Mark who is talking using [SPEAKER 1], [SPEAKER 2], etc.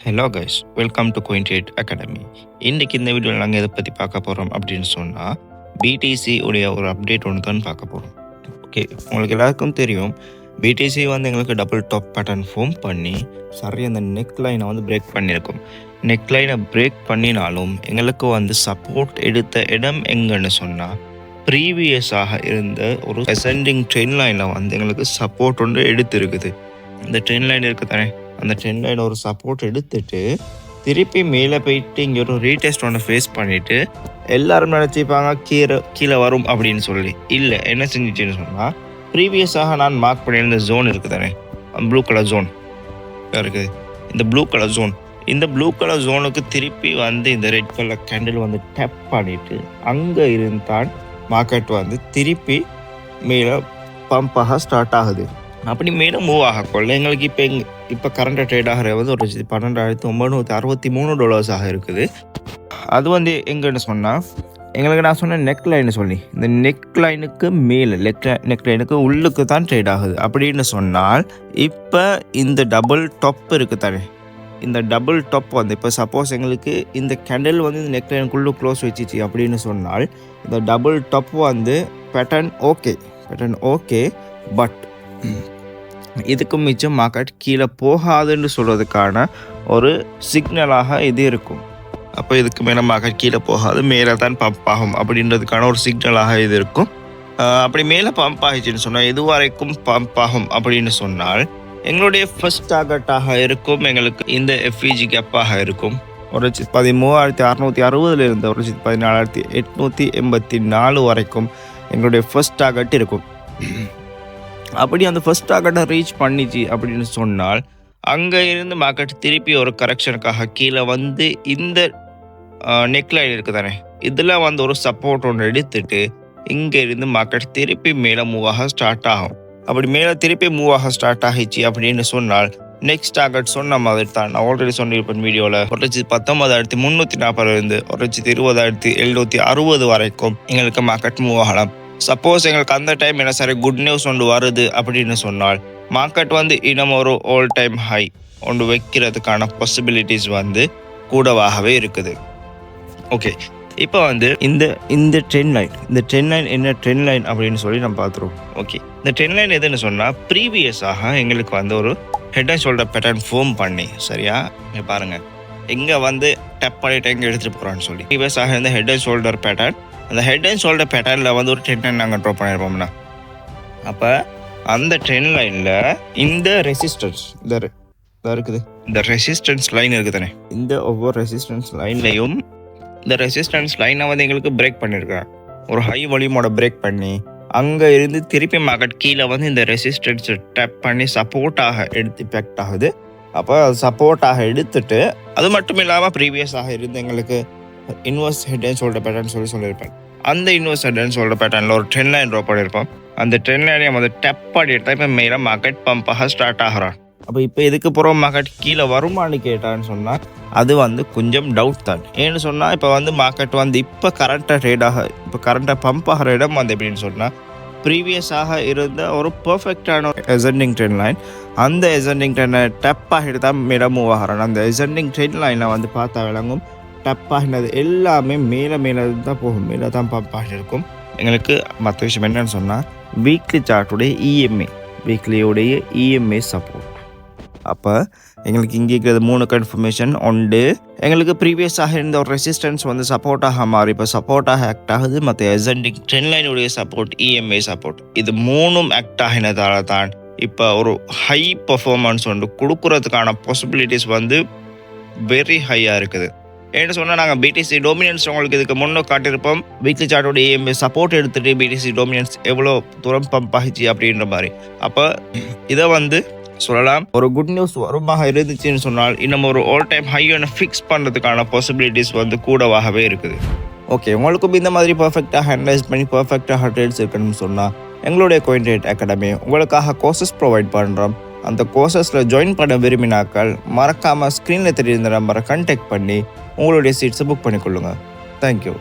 [SPEAKER 1] Hello guys, welcome to Cointrade Academy. இன்றைக்கி இந்த வீடியோவில் நாங்கள் எதை பற்றி பார்க்க போகிறோம் அப்படின்னு சொன்னால், பிடிசி உடைய ஒரு அப்டேட் ஒன்று தான் பார்க்க போகிறோம். ஓகே, உங்களுக்கு எல்லாருக்கும் தெரியும், பிடிசி வந்து எங்களுக்கு டபுள் டாப் பேட்டர்ன் ஃபார்ம் பண்ணி சரி அந்த நெக் லைனை வந்து பிரேக் பண்ணியிருக்கும். நெக் லைனை பிரேக் பண்ணினாலும் எங்களுக்கு வந்து சப்போர்ட் எடுத்த இடம் எங்கன்னு சொன்னால், ப்ரீவியஸாக இருந்த ஒரு அசெண்டிங் ட்ரெயின் லைனில் வந்து எங்களுக்கு சப்போர்ட் ஒன்று எடுத்திருக்குது. இந்த ட்ரெயின் லைன் இருக்குது தானே, அந்த ட்ரெண்ட் லைன் ஒரு சப்போர்ட் எடுத்துட்டு திருப்பி மேலே போயிட்டு இங்கே ஒரு ரீடெஸ்ட் ஒன்று ஃபேஸ் பண்ணிவிட்டு எல்லாரும் நினச்சிப்பாங்க கீழே வரும் அப்படின்னு சொல்லி. இல்லை, என்ன செஞ்சிச்சுன்னு சொன்னால், ப்ரீவியஸாக நான் மார்க் பண்ணியிருந்த ஜோன் இருக்குது தானே, ப்ளூ கலர் ஜோன் இருக்குது. இந்த ப்ளூ கலர் ஜோன், இந்த ப்ளூ கலர் ஜோனுக்கு திருப்பி வந்து இந்த ரெட் கலர் கேண்டில் வந்து டேப் பண்ணிவிட்டு அங்கே இருந்தால் மார்க்கெட் வந்து திருப்பி மேலே பம்பாக ஸ்டார்ட் ஆகுது. அப்படி மேலே மூவ் ஆகக்கொள்ள எங்களுக்கு இப்போ கரண்ட்டாக ட்ரேட் ஆகிற வந்து ஒரு $12,963 இருக்குது. அது வந்து எங்கன்னு சொன்னால், எங்களுக்கு நான் சொன்ன நெக் லைன்னு சொல்லி, இந்த நெக் லைனுக்கு மேலே நெக் லைனுக்கு உள்ளுக்கு தான் ட்ரேட் ஆகுது. அப்படின்னு சொன்னால் இப்போ இந்த டபுள் டாப் இருக்குது தானே, இந்த டபுள் டாப் வந்து இப்போ சப்போஸ் எங்களுக்கு இந்த கேண்டில் வந்து இந்த நெக் லைனுக்குள்ளே க்ளோஸ் வச்சிச்சு அப்படின்னு சொன்னால், இந்த டபுள் டாப் வந்து பேட்டர்ன் ஓகே, பட் இதுக்கு மிச்சம் மார்க்கெட் கீழே போகாதுன்னு சொல்கிறதுக்கான ஒரு சிக்னலாக இது இருக்கும். அப்போ இதுக்கு மேலே மார்க்கெட் கீழே போகாது, மேலே தான் பம்ப் ஆகும் அப்படின்றதுக்கான ஒரு சிக்னலாக இது இருக்கும். அப்படி மேலே பம்ப் ஆகிடுச்சுன்னு சொன்னால், எது வரைக்கும் பம்ப் ஆகும் அப்படின்னு சொன்னால், எங்களுடைய ஃபர்ஸ்ட் டார்கெட்டாக இருக்கும் எங்களுக்கு இந்த எஃப்இஜி கேப்பாக இருக்கும். 13,660 இருந்து 14,884 வரைக்கும் எங்களுடைய ஃபர்ஸ்ட் டார்கெட் இருக்கும். அப்படி அந்த ஃபர்ஸ்ட் டார்கெட்டை ரீச் பண்ணிச்சு அப்படின்னு சொன்னால், அங்கே இருந்து மார்க்கெட் திருப்பி ஒரு கரெக்ஷனுக்காக கீழே வந்து இந்த நெக் லைன் இருக்குது தானே, இதில் வந்து ஒரு சப்போர்ட் ஒன்று எடுத்துட்டு இங்கே இருந்து மார்க்கெட் திருப்பி மேலே மூவ் ஆக ஸ்டார்ட் ஆகும். அப்படி மேலே திருப்பி மூவ் ஆக ஸ்டார்ட் ஆகிச்சு அப்படின்னு சொன்னால், நெக்ஸ்ட் டார்கெட் சொன்ன மாதிரி தான் நான் ஆல்ரெடி சொல்லியிருப்பேன் வீடியோவில், 1,19,340 இருந்து 1,20,760 வரைக்கும் எங்களுக்கு மார்க்கெட் மூவ் ஆகலாம். சப்போஸ் எங்களுக்கு அந்த டைம் என்ன சரி குட் நியூஸ் ஒன்று வருது அப்படின்னு சொன்னால், மார்க்கெட் வந்து இன்னும் ஒரு ஆல் டைம் ஹை ஒன்று வைக்கிறதுக்கான பாசிபிலிட்டிஸ் வந்து கூடவாகவே இருக்குது. ஓகே, இப்போ வந்து இந்த ட்ரெண்ட் லைன் என்ன ட்ரெண்ட் லைன் அப்படின்னு சொல்லி நம்ம பார்த்துருவோம். ஓகே, இந்த ட்ரெண்ட் லைன் எதுன்னு சொன்னால், ப்ரீவியஸாக எங்களுக்கு வந்து ஒரு head and shoulder pattern form பண்ணி, சரியா இங்கே பாருங்கள், எங்கே வந்து டப் பண்ணிட்டு எங்கே எடுத்துகிட்டு போகிறான்னு சொல்லி ப்ரீவியஸாக இருந்த ஹெட் அண்ட் ஷோல்டர் பேட்டர்ன், அந்த ஹெட் அண்ட் ஷோல்டர் பேட்டர்னில் வந்து ஒரு ட்ரெண்ட் லைன் நாங்கள் ட்ரா பண்ணியிருப்போம்னா, அப்போ அந்த ட்ரெண்ட் லைனில் இந்த ரெசிஸ்டன்ஸ் இருக்குது, இந்த ரெசிஸ்டன்ஸ் லைன் இருக்குது தானே, இந்த ஒவ்வொரு ரெசிஸ்டன்ஸ் லைன்லையும் இந்த ரெசிஸ்டன்ஸ் லைனை வந்து எங்களுக்கு பிரேக் பண்ணியிருக்கேன். ஒரு ஹை வால்யூமோட பிரேக் பண்ணி அங்கே இருந்து திருப்பி மார்க்கெட் கீழே வந்து இந்த ரெசிஸ்டன்ஸை டேப் பண்ணி சப்போர்ட்டாக எடுத்து இஃபெக்ட் ஆகுது. அப்போ சப்போர்ட்டாக எடுத்துட்டு, அது மட்டும் இல்லாமல் ப்ரீவியஸாக இருந்து எங்களுக்கு inverse head and shoulder pattern சொல்லியிருப்பேன். அந்த இன்வெர்ஸ் ஹெட் அண்ட் ஷோல்டர் பேட்டர்னில் ஒரு ட்ரெண்ட் லைன் ட்ரா பண்ணியிருப்போம். அந்த ட்ரெண்ட் லைனை வந்து டப் பண்ணிட்டு இப்போ மேலே மார்க்கெட் பம்பாக ஸ்டார்ட் ஆகிறான். அப்போ இப்போ இதுக்கு போகிற மார்க்கெட் கீழே வருமானு கேட்டான்னு சொன்னால், அது வந்து கொஞ்சம் டவுட் தான். ஏன்னு சொன்னால், இப்போ வந்து மார்க்கெட் வந்து இப்போ கரண்ட்டாக பம்ப் ஆகிற இடம் வந்து எப்படின்னு சொன்னால், ப்ரீவியஸாக இருந்த ஒரு பர்ஃபெக்டான அசெண்டிங் ட்ரெண்ட் லைன், அந்த அசெண்டிங் ட்ரெண்டை டப் ஆகிட்டு தான் மேலே மூவ் ஆகிறான். அந்த அசெண்டிங் ட்ரெண்ட் லைனை வந்து பார்த்தா விளங்கும், டப் ஆகினது எல்லாமே மேலே தான் போகும், மேலே தான் பம்ப் ஆகிருக்கும். எங்களுக்கு மற்ற விஷயம் என்னன்னு சொன்னால், வீக்லி சார்ட்டுடைய இஎம்ஏ சப்போர்ட். அப்போ எங்களுக்கு இங்கே இருக்கிறது 3 கன்ஃபர்மேஷன் உண்டு. எங்களுக்கு ப்ரீவியஸாக இருந்த ஒரு ரெசிஸ்டன்ஸ் வந்து சப்போர்ட்டாக மாறி இப்போ சப்போர்ட்டாக ஆக்ட் ஆகுது. மற்ற அசெண்டிங் ட்ரெண்ட் லைனுடைய சப்போர்ட், இஎம்ஏ சப்போர்ட், இது 3ம் ஆக்ட் ஆகினதால தான் இப்போ ஒரு ஹை பர்ஃபார்மன்ஸ் வந்து கொடுக்குறதுக்கான பாசிபிலிட்டிஸ் வந்து வெரி ஹையாக இருக்குது. ஏன்னு சொன்னால், நாங்கள் பிடிசி டோமினன்ஸ் உங்களுக்கு இதுக்கு முன்னே காட்டியிருப்போம். வீக்லி சார்ட்டோட இஎம்ஏ சப்போர்ட் எடுத்துகிட்டு பிடிசி டோமினன்ஸ் எவ்வளோ தூரம் பம்ப் ஆகிச்சு அப்படின்ற மாதிரி. அப்போ இதை வந்து சொல்லலாம், ஒரு குட் நியூஸ் வருமாக இருந்துச்சுன்னு சொன்னால், இன்னும் ஒரு ஆல் டைம் ஹையான ஃபிக்ஸ் பண்ணுறதுக்கான பாசிபிலிட்டிஸ் வந்து கூடவாகவே இருக்குது. ஓகே, உங்களுக்கும் இந்த மாதிரி பர்ஃபெக்டாக அனலைஸ் பண்ணி பர்ஃபெக்டாக ட்ரேட்ஸ் இருக்கணும்னு சொன்னால், எங்களுடைய கோயின்ட்ரேட் அகாடமி உங்களுக்காக கோர்சஸ் ப்ரொவைட் பண்ணுறோம். அந்த கோர்சஸில் ஜாயின் பண்ண விரும்பினாக்கள் மறக்காமல் ஸ்க்ரீனில் தெரிந்த நம்பரை கான்டாக்ட் பண்ணி உங்களுடைய சீட்ஸை புக் பண்ணிக்கொள்ளுங்கள். தேங்க்யூ.